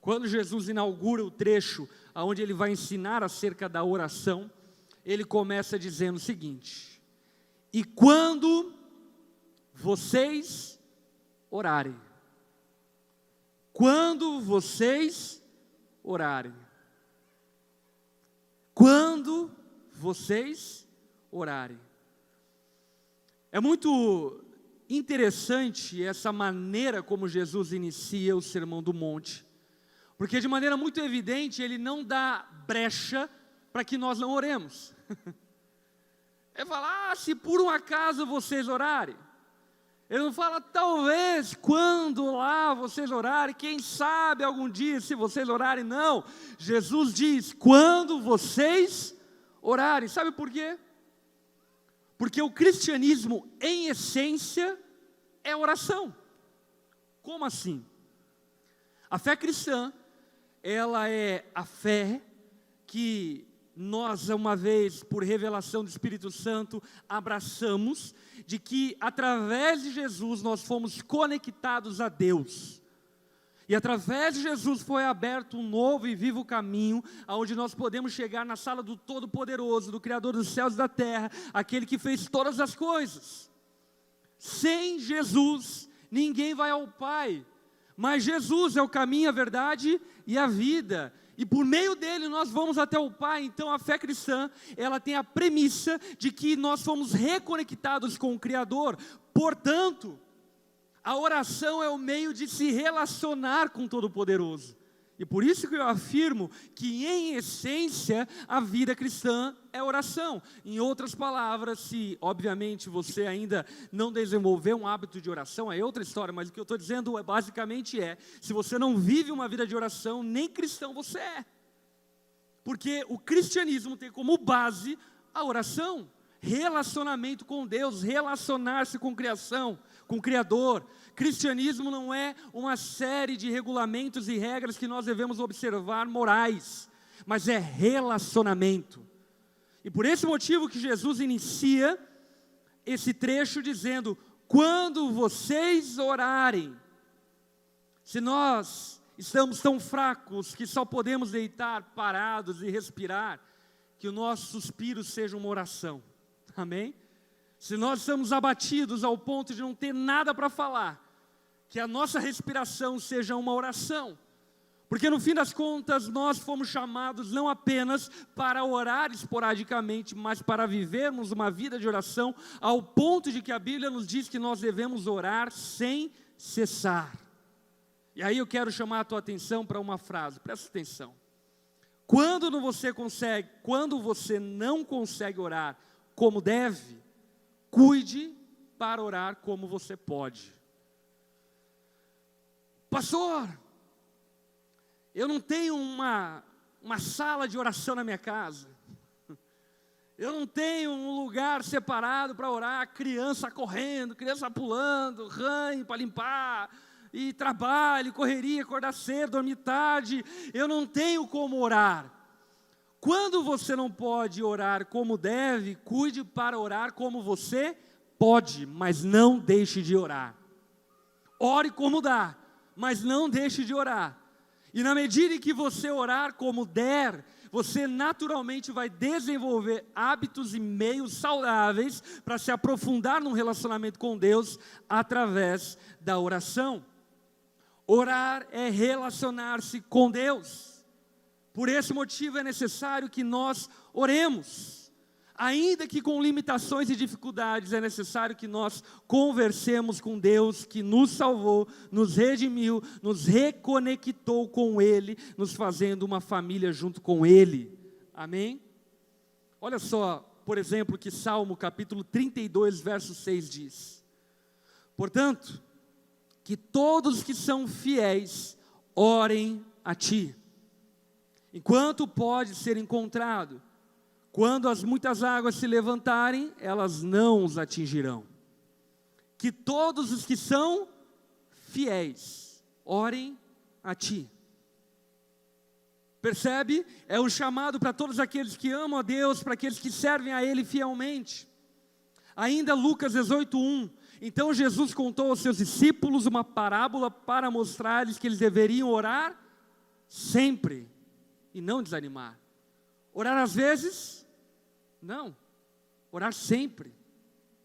Quando Jesus inaugura o trecho onde ele vai ensinar acerca da oração, ele começa dizendo o seguinte: e quando vocês orarem, quando vocês orarem, quando vocês orarem. É muito interessante essa maneira como Jesus inicia o Sermão do Monte, porque de maneira muito evidente ele não dá brecha para que nós não oremos. Ele fala, se por um acaso vocês orarem. Ele não fala, talvez, quando lá vocês orarem, quem sabe algum dia se vocês orarem, não. Jesus diz, quando vocês orarem. Sabe por quê? Porque o cristianismo, em essência, é oração. Como assim? A fé cristã, ela é a fé que nós, uma vez, por revelação do Espírito Santo, abraçamos, de que através de Jesus nós fomos conectados a Deus. E através de Jesus foi aberto um novo e vivo caminho, onde nós podemos chegar na sala do Todo-Poderoso, do Criador dos céus e da terra, aquele que fez todas as coisas. Sem Jesus, ninguém vai ao Pai, mas Jesus é o caminho, a verdade e a vida. E por meio dele nós vamos até o Pai. Então a fé cristã, ela tem a premissa de que nós fomos reconectados com o Criador. Portanto, a oração é o meio de se relacionar com o Todo-Poderoso. E por isso que eu afirmo que, em essência, a vida cristã é oração. Em outras palavras, se obviamente você ainda não desenvolveu um hábito de oração, é outra história, mas o que eu estou dizendo basicamente se você não vive uma vida de oração, nem cristão você é. Porque o cristianismo tem como base a oração, relacionamento com Deus, relacionar-se com criação, com o Criador. Cristianismo não é uma série de regulamentos e regras que nós devemos observar morais, mas é relacionamento. E por esse motivo que Jesus inicia esse trecho dizendo, quando vocês orarem. Se nós estamos tão fracos que só podemos deitar parados e respirar, que o nosso suspiro seja uma oração. Amém? Se nós estamos abatidos ao ponto de não ter nada para falar, que a nossa respiração seja uma oração. Porque no fim das contas nós fomos chamados não apenas para orar esporadicamente, mas para vivermos uma vida de oração, ao ponto de que a Bíblia nos diz que nós devemos orar sem cessar. E aí eu quero chamar a tua atenção para uma frase, presta atenção. Quando você não consegue orar como deve, cuide para orar como você pode. Pastor, eu não tenho uma sala de oração na minha casa. Eu não tenho um lugar separado para orar, criança correndo, criança pulando, ranho para limpar, e trabalho, correria, acordar cedo, dormir tarde. Eu não tenho como orar. Quando você não pode orar como deve, cuide para orar como você pode, mas não deixe de orar. Ore como dá, mas não deixe de orar. E na medida em que você orar como der, você naturalmente vai desenvolver hábitos e meios saudáveis para se aprofundar num relacionamento com Deus através da oração. Orar é relacionar-se com Deus. Por esse motivo é necessário que nós oremos. Ainda que com limitações e dificuldades, é necessário que nós conversemos com Deus que nos salvou, nos redimiu, nos reconectou com Ele, nos fazendo uma família junto com Ele. Amém? Olha só, por exemplo, que Salmo capítulo 32, verso 6 diz. Portanto, que todos que são fiéis orem a Ti, enquanto pode ser encontrado. Quando as muitas águas se levantarem, elas não os atingirão. Que todos os que são fiéis orem a Ti. Percebe? É um chamado para todos aqueles que amam a Deus, para aqueles que servem a Ele fielmente. Ainda Lucas 18:1. Então Jesus contou aos seus discípulos uma parábola para mostrar-lhes que eles deveriam orar sempre e não desanimar. Orar às vezes? Não. Orar sempre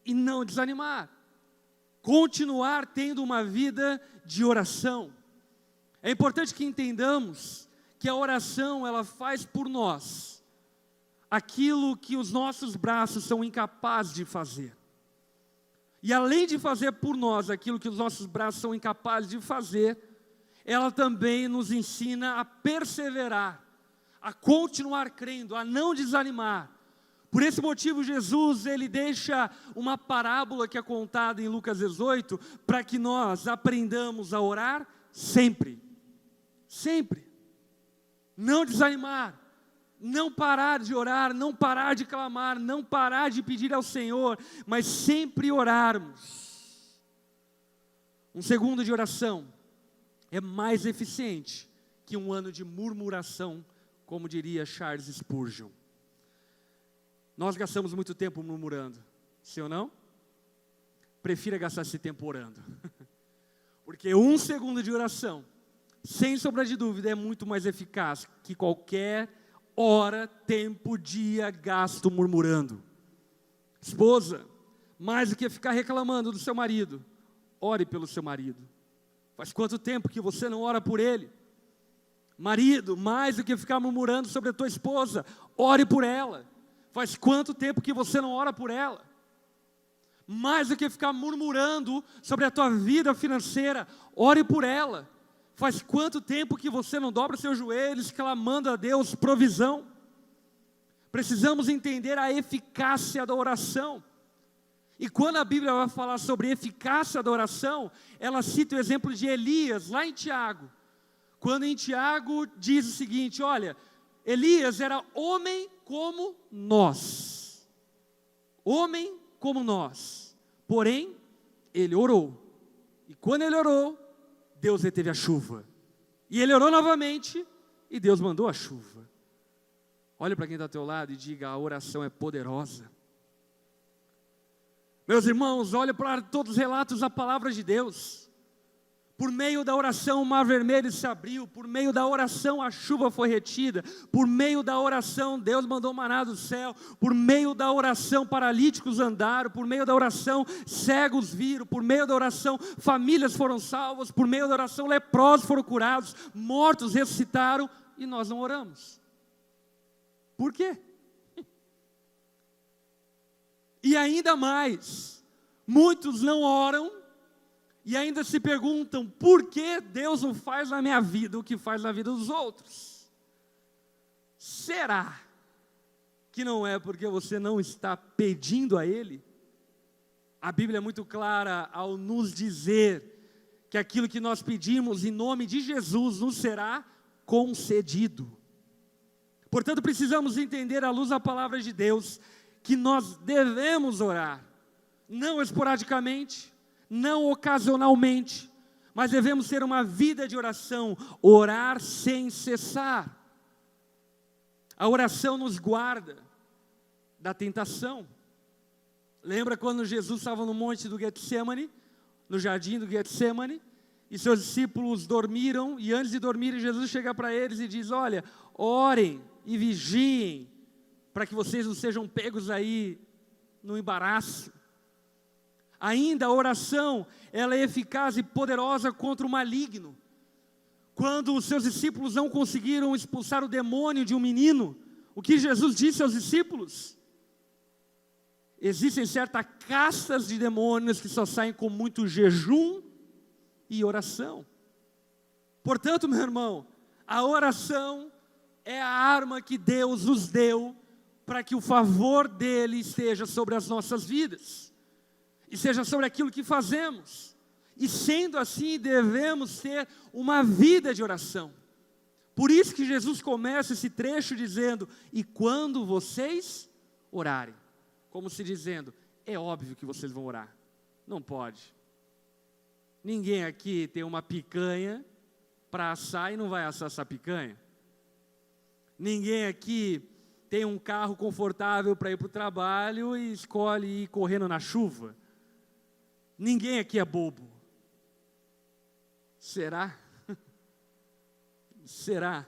e não desanimar. Continuar tendo uma vida de oração. É importante que entendamos que a oração, ela faz por nós aquilo que os nossos braços são incapazes de fazer. E além de fazer por nós aquilo que os nossos braços são incapazes de fazer, ela também nos ensina a perseverar, a continuar crendo, a não desanimar. Por esse motivo, Jesus, ele deixa uma parábola que é contada em Lucas 18, para que nós aprendamos a orar sempre. Sempre. Não desanimar. Não parar de orar, não parar de clamar, não parar de pedir ao Senhor, mas sempre orarmos. Um segundo de oração é mais eficiente que um ano de murmuração, como diria Charles Spurgeon. Nós gastamos muito tempo murmurando, sim ou não? Prefira gastar esse tempo orando. Porque um segundo de oração, sem sombra de dúvida, é muito mais eficaz que qualquer hora, tempo, dia gasto murmurando. Esposa, mais do que ficar reclamando do seu marido, ore pelo seu marido. Faz quanto tempo que você não ora por ele? Marido, mais do que ficar murmurando sobre a tua esposa, ore por ela. Faz quanto tempo que você não ora por ela? Mais do que ficar murmurando sobre a tua vida financeira, ore por ela. Faz quanto tempo que você não dobra seus joelhos clamando a Deus provisão? Precisamos entender a eficácia da oração. E quando a Bíblia vai falar sobre eficácia da oração, ela cita o exemplo de Elias, lá em Tiago. Quando em Tiago diz o seguinte, olha, Elias era homem como nós. Homem como nós. Porém, ele orou. E quando ele orou, Deus reteve a chuva. E ele orou novamente, e Deus mandou a chuva. Olha para quem está ao teu lado e diga, a oração é poderosa. Meus irmãos, olha para todos os relatos da palavra de Deus. Por meio da oração o mar vermelho se abriu, por meio da oração a chuva foi retida, por meio da oração Deus mandou maná do céu, por meio da oração paralíticos andaram, por meio da oração cegos viram, por meio da oração famílias foram salvas, por meio da oração leprosos foram curados, mortos ressuscitaram e nós não oramos. Por quê? E ainda mais, muitos não oram, e ainda se perguntam, por que Deus não faz na minha vida o que faz na vida dos outros? Será que não é porque você não está pedindo a Ele? A Bíblia é muito clara ao nos dizer que aquilo que nós pedimos em nome de Jesus nos será concedido. Portanto, precisamos entender à luz da palavra de Deus que nós devemos orar, não esporadicamente, não ocasionalmente, mas devemos ter uma vida de oração, orar sem cessar. A oração nos guarda da tentação. Lembra quando Jesus estava no monte do Getsemane, no jardim do Getsemane, e seus discípulos dormiram, e antes de dormirem, Jesus chega para eles e diz, olha, orem e vigiem, para que vocês não sejam pegos aí no embaraço. Ainda a oração, ela é eficaz e poderosa contra o maligno. Quando os seus discípulos não conseguiram expulsar o demônio de um menino, o que Jesus disse aos discípulos? Existem certas castas de demônios que só saem com muito jejum e oração. Portanto, meu irmão, a oração é a arma que Deus nos deu para que o favor dele esteja sobre as nossas vidas. E seja sobre aquilo que fazemos. E sendo assim, devemos ter uma vida de oração. Por isso que Jesus começa esse trecho dizendo, e quando vocês orarem. Como se dizendo, é óbvio que vocês vão orar. Não pode. Ninguém aqui tem uma picanha para assar e não vai assar essa picanha. Ninguém aqui tem um carro confortável para ir para o trabalho e escolhe ir correndo na chuva. Ninguém aqui é bobo. Será? será